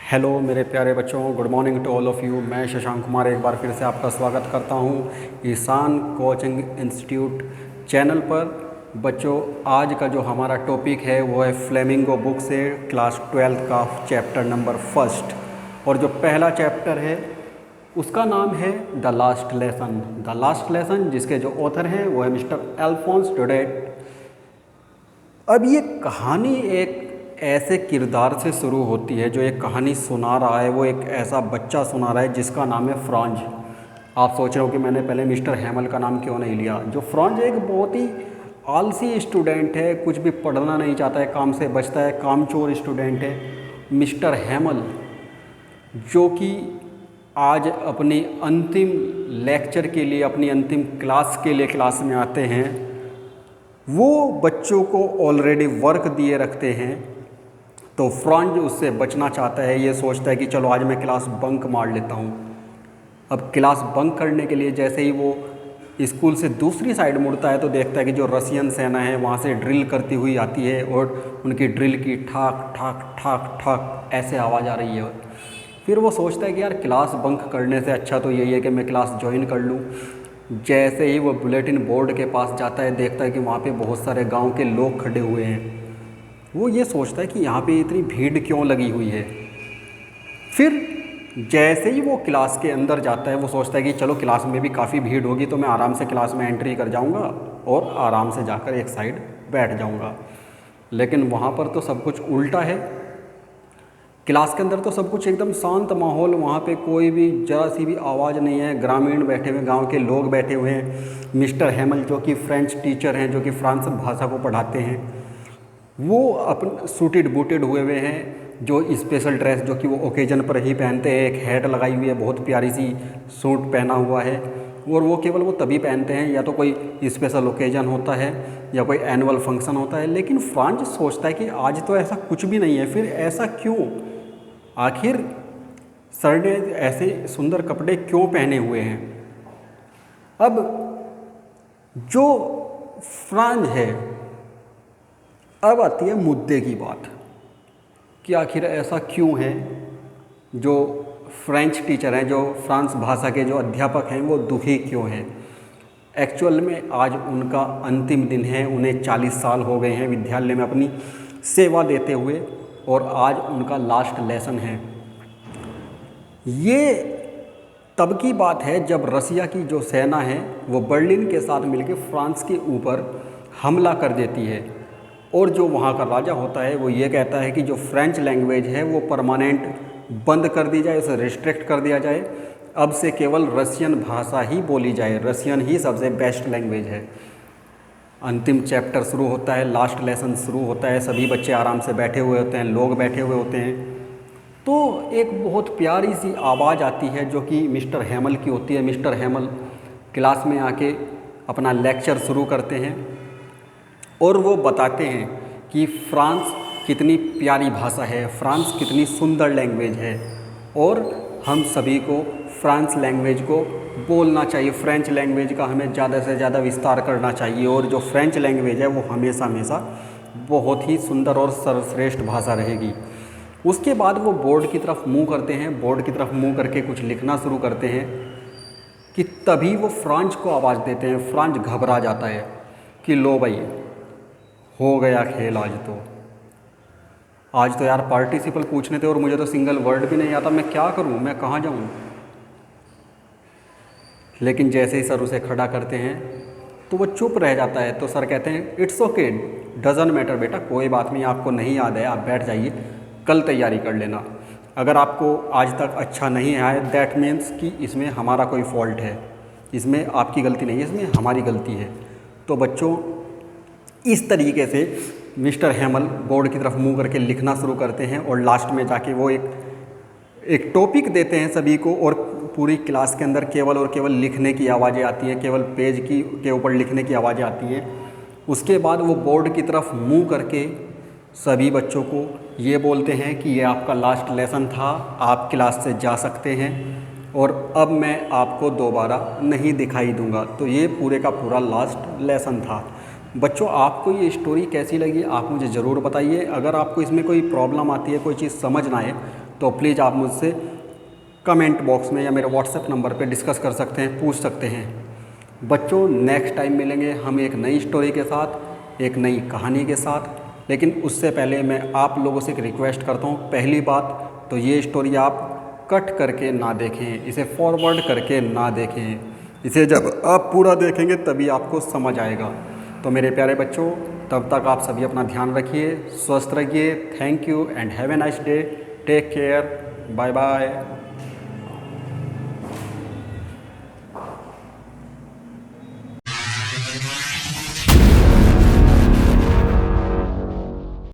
Hello मेरे प्यारे बच्चों, good morning to all of you. मैं शशांक कुमार एक बार फिर से आपका स्वागत करता हूँ ईशान कोचिंग इंस्टीट्यूट चैनल पर। बच्चों, आज का जो हमारा टॉपिक है वो है फ्लेमिंगो बुक से क्लास 12th का चैप्टर नंबर फर्स्ट। और जो पहला चैप्टर है उसका नाम है the last lesson. The last lesson जिसके जो ऑथर हैं वो है मिस्टर अल्फोंस डुडेट। अब ये कहानी एक ऐसे किरदार से शुरू होती है, जो एक कहानी सुना रहा है वो एक ऐसा बच्चा सुना रहा है जिसका नाम है फ्रांज। आप सोच रहे हो कि मैंने पहले मिस्टर हैमल का नाम क्यों नहीं लिया। जो फ्रांज एक बहुत ही आलसी स्टूडेंट है, कुछ भी पढ़ना नहीं चाहता है, काम से बचता है, कामचोर स्टूडेंट है। मिस्टर हैमल जो कि आज अपनी अंतिम लेक्चर के लिए, अपनी अंतिम क्लास के लिए क्लास में आते हैं, वो बच्चों को ऑलरेडी वर्क दिए रखते हैं। तो फ्रांज उससे बचना चाहता है, ये सोचता है कि चलो आज मैं क्लास बंक मार लेता हूँ। अब क्लास बंक करने के लिए जैसे ही वो स्कूल से दूसरी साइड मुड़ता है तो देखता है कि जो रशियन सेना है वहाँ से ड्रिल करती हुई आती है और उनकी ड्रिल की ठाक ठाक ठाक ठाक ऐसे आवाज़ आ रही है। फिर वो सोचता है कि यार क्लास बंक करने से अच्छा तो यही है कि मैं क्लास ज्वाइन कर लूँ। जैसे ही वो बुलेटिन बोर्ड के पास जाता है, देखता है कि वहाँ पे बहुत सारे गांव के लोग खड़े हुए हैं। वो ये सोचता है कि यहाँ पे इतनी भीड़ क्यों लगी हुई है। फिर जैसे ही वो क्लास के अंदर जाता है, वो सोचता है कि चलो क्लास में भी काफ़ी भीड़ होगी तो मैं आराम से क्लास में एंट्री कर जाऊँगा और आराम से जाकर एक साइड बैठ जाऊँगा। लेकिन वहाँ पर तो सब कुछ उल्टा है। क्लास के अंदर तो सब कुछ एकदम शांत माहौल, वहाँ पे कोई भी जरा सी भी आवाज़ नहीं है। ग्रामीण बैठे हुए, गांव के लोग बैठे हुए हैं। मिस्टर हैमल जो कि फ्रेंच टीचर हैं, जो कि फ्रांस भाषा को पढ़ाते हैं, वो अपन सूटेड बूटेड हुए हुए हैं। जो स्पेशल ड्रेस जो कि वो ओकेजन पर ही पहनते हैं, एक हैट लगाई हुई है, बहुत प्यारी सी सूट पहना हुआ है। और वो केवल वो तभी पहनते हैं या तो कोई स्पेशल ओकेजन होता है या कोई एनुअल फंक्शन होता है। लेकिन फ्रांज सोचता है कि आज तो ऐसा कुछ भी नहीं है, फिर ऐसा क्यों? आखिर सर ने ऐसे सुंदर कपड़े क्यों पहने हुए हैं? अब जो फ्रांज है, अब आती है मुद्दे की बात कि आखिर ऐसा क्यों है। जो फ्रेंच टीचर हैं, जो फ्रांस भाषा के जो अध्यापक हैं, वो दुखी क्यों हैं? एक्चुअल में आज उनका अंतिम दिन है। उन्हें 40 साल हो गए हैं विद्यालय में अपनी सेवा देते हुए, और आज उनका लास्ट लेसन है। ये तब की बात है जब रसिया की जो सेना है वो बर्लिन के साथ मिलकर फ्रांस के ऊपर हमला कर देती है। और जो वहाँ का राजा होता है वो ये कहता है कि जो फ्रेंच लैंग्वेज है वो परमानेंट बंद कर दी जाए, उसे रिस्ट्रिक्ट कर दिया जाए। अब से केवल रशियन भाषा ही बोली जाए, रशियन ही सबसे बेस्ट लैंग्वेज है। अंतिम चैप्टर शुरू होता है, लास्ट लेसन शुरू होता है। सभी बच्चे आराम से बैठे हुए होते हैं, लोग बैठे हुए होते हैं। तो एक बहुत प्यारी सी आवाज़ आती है जो कि मिस्टर हैमल की होती है। मिस्टर हैमल क्लास में आके अपना लेक्चर शुरू करते हैं और वो बताते हैं कि फ्रांस कितनी प्यारी भाषा है, फ्रांस कितनी सुंदर लैंग्वेज है, और हम सभी को फ्रांस लैंग्वेज को बोलना चाहिए। फ्रेंच लैंग्वेज का हमें ज़्यादा से ज़्यादा विस्तार करना चाहिए, और जो फ्रेंच लैंग्वेज है वो हमेशा हमेशा बहुत ही सुंदर और सर्वश्रेष्ठ भाषा रहेगी। उसके बाद वो बोर्ड की तरफ मुँह करते हैं, बोर्ड की तरफ मुँह करके कुछ लिखना शुरू करते हैं कि तभी वो फ्रांज को आवाज़ देते हैं। फ्रांज घबरा जाता है कि लो भाई, हो गया खेल। आज तो यार पार्टिसिपल पूछने थे और मुझे तो सिंगल वर्ड भी नहीं आता, मैं क्या करूं, मैं कहाँ जाऊं? लेकिन जैसे ही सर उसे खड़ा करते हैं तो वो चुप रह जाता है। तो सर कहते हैं इट्स ओके, डजंट मैटर बेटा, कोई बात नहीं, आपको नहीं याद है, आप बैठ जाइए, कल तैयारी कर लेना। अगर आपको आज तक अच्छा नहीं आया दैट मीन्स कि इसमें हमारा कोई फॉल्ट है, इसमें आपकी गलती नहीं है, इसमें हमारी गलती है। तो बच्चों, इस तरीके से मिस्टर हैमल बोर्ड की तरफ मुंह करके लिखना शुरू करते हैं, और लास्ट में जाके वो एक टॉपिक देते हैं सभी को, और पूरी क्लास के अंदर केवल और केवल लिखने की आवाज़ें आती हैं, केवल पेज के ऊपर लिखने की आवाज़ें आती हैं। उसके बाद वो बोर्ड की तरफ मुंह करके सभी बच्चों को ये बोलते हैं कि ये आपका लास्ट लेसन था, आप क्लास से जा सकते हैं, और अब मैं आपको दोबारा नहीं दिखाई दूंगा। तो ये पूरे का पूरा लास्ट लेसन था। बच्चों, आपको ये स्टोरी कैसी लगी आप मुझे ज़रूर बताइए। अगर आपको इसमें कोई प्रॉब्लम आती है, कोई चीज़ समझ ना आए, तो प्लीज़ आप मुझसे कमेंट बॉक्स में या मेरे व्हाट्सएप नंबर पे डिस्कस कर सकते हैं, पूछ सकते हैं। बच्चों नेक्स्ट टाइम मिलेंगे हम एक नई स्टोरी के साथ, एक नई कहानी के साथ। लेकिन उससे पहले मैं आप लोगों से एक रिक्वेस्ट करता हूँ। पहली बात तो ये स्टोरी आप कट करके ना देखें, इसे फॉरवर्ड करके ना देखें। इसे जब आप पूरा देखेंगे तभी आपको समझ आएगा। तो मेरे प्यारे बच्चों, तब तक आप सभी अपना ध्यान रखिए, स्वस्थ रहिए। Thank you and have a nice day. Take care. Bye bye.